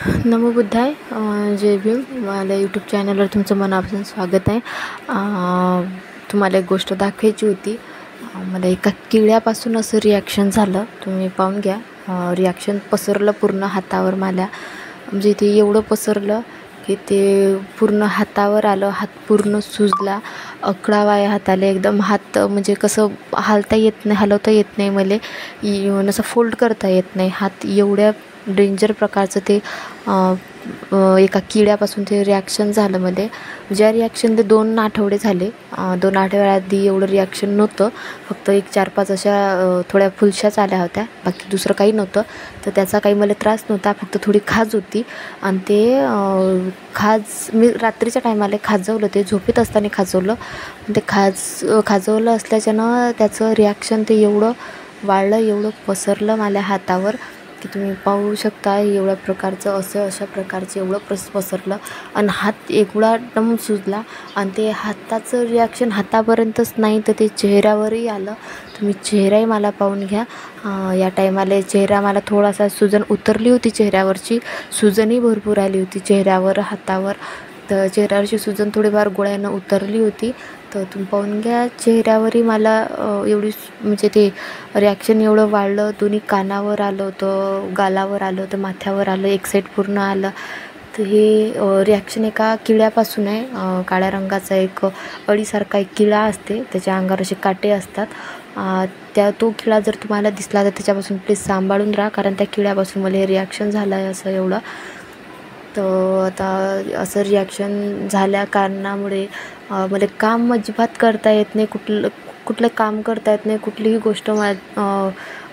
नमो बुद्धाय. जय भीम. मला यूट्यूब चॅनलवर तुमचं मनापासून स्वागत आहे. तुम्हाला एक गोष्ट दाखवायची होती. मला एका किड्यापासून असं रिॲक्शन झालं, तुम्ही पाहून घ्या. रिॲक्शन पसरलं पूर्ण हातावर माझ्या, म्हणजे ते एवढं पसरलं की ते पूर्ण हातावर आलं. हात पूर्ण सुजला, अकळावाया हात आले एकदम. हात म्हणजे कसं हलवता येत नाही मला, असं फोल्ड करता येत नाही हात. एवढ्या डेंजर प्रकारचं ते एका किड्यापासून ते रिॲक्शन झालं मध्ये. ज्या रिॲक्शनला 2 आठवडे झाले. 2 आठवड्याआधी एवढं रिॲक्शन नव्हतं. फक्त 1-4-5 अशा थोड्या फुलशाच आल्या होत्या, बाकी दुसरं काही नव्हतं. तर त्याचा काही मला त्रास नव्हता, फक्त थोडी खाज होती. आणि ते खाज मी रात्रीच्या टायमाला खाजवलं, ते झोपेत असताना खाजवलं. ते खाजवलं असल्याच्यानं त्याचं रिॲक्शन ते एवढं वाढलं, एवढं पसरलं माझ्या हातावर की तुम्ही पाहू शकता. एवढ्या प्रकारचं अशा प्रकारचं एवढं पसरलं आणि हात एवढा एकदम सुजला. आणि ते हाताचं रिॲक्शन हातापर्यंतच नाही तर ते चेहऱ्यावरही आलं. तुम्ही चेहराही मला पाहून घ्या. या टायमाला चेहरा मला थोडासा सुजन उतरली होती, चेहऱ्यावरची सुजनही भरपूर आली होती चेहऱ्यावर, हातावर. तर चेहऱ्यावरची सुजन थोडीफार गोळ्यानं उतरली होती. तर तुम्ही पाहून घ्या, चेहऱ्यावरही मला एवढी म्हणजे ते रिॲक्शन एवढं वाढलं. दोन्ही कानावर आलं होतं, गालावर आलं होतं, माथ्यावर आलं, एक साईड पूर्ण आलं. तर हे रिॲक्शन एका किड्यापासून आहे. काळ्या रंगाचा एक अळीसारखा एक किडा असते, त्याच्या अंगावर असे काटे असतात. तो किडा जर तुम्हाला दिसला तर त्याच्यापासून प्लीज सांभाळून राहा, कारण त्या किड्यापासून मला हे रिॲक्शन झालं आहे असं एवढं. तर आता असं रिॲक्शन झाल्या कारणामुळे मला काम अजिबात करता येत नाही. कुठलं काम करता येत नाही. कुठलीही गोष्ट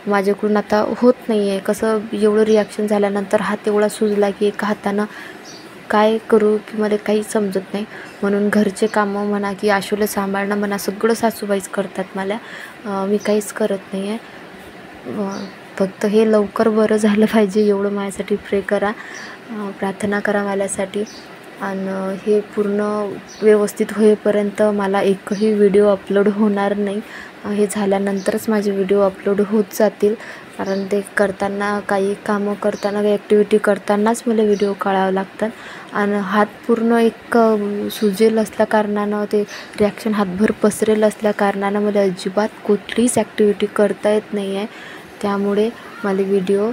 माझ्याकडून आता होत नाही आहे. कसं एवढं रिॲक्शन झाल्यानंतर हात एवढा सुजला की एका हातानं काय करू की मला काही समजत नाही. म्हणून घरचे कामं म्हणा की आशूला सांभाळणं म्हणा, सगळं सासूबाईच करतात मला. मी काहीच करत नाही आहे. फक्त हे लवकर बरं झालं पाहिजे एवढं माझ्यासाठी प्रे करा, प्रार्थना करा माझ्यासाठी. आणि हे पूर्ण व्यवस्थित होईपर्यंत मला एकही व्हिडिओ अपलोड होणार नाही. हे झाल्यानंतरच माझे व्हिडिओ अपलोड होत जातील, कारण ते करताना, काही कामं करताना, काही ॲक्टिव्हिटी करतानाच मला व्हिडिओ काढावं लागतात. आणि हात पूर्ण एक सुजेल असल्या कारणानं, ते रिॲक्शन हातभर पसरेल असल्या कारणानं मला अजिबात कुठलीच ॲक्टिव्हिटी करता येत नाही आहे. त्यामुळे मला व्हिडिओ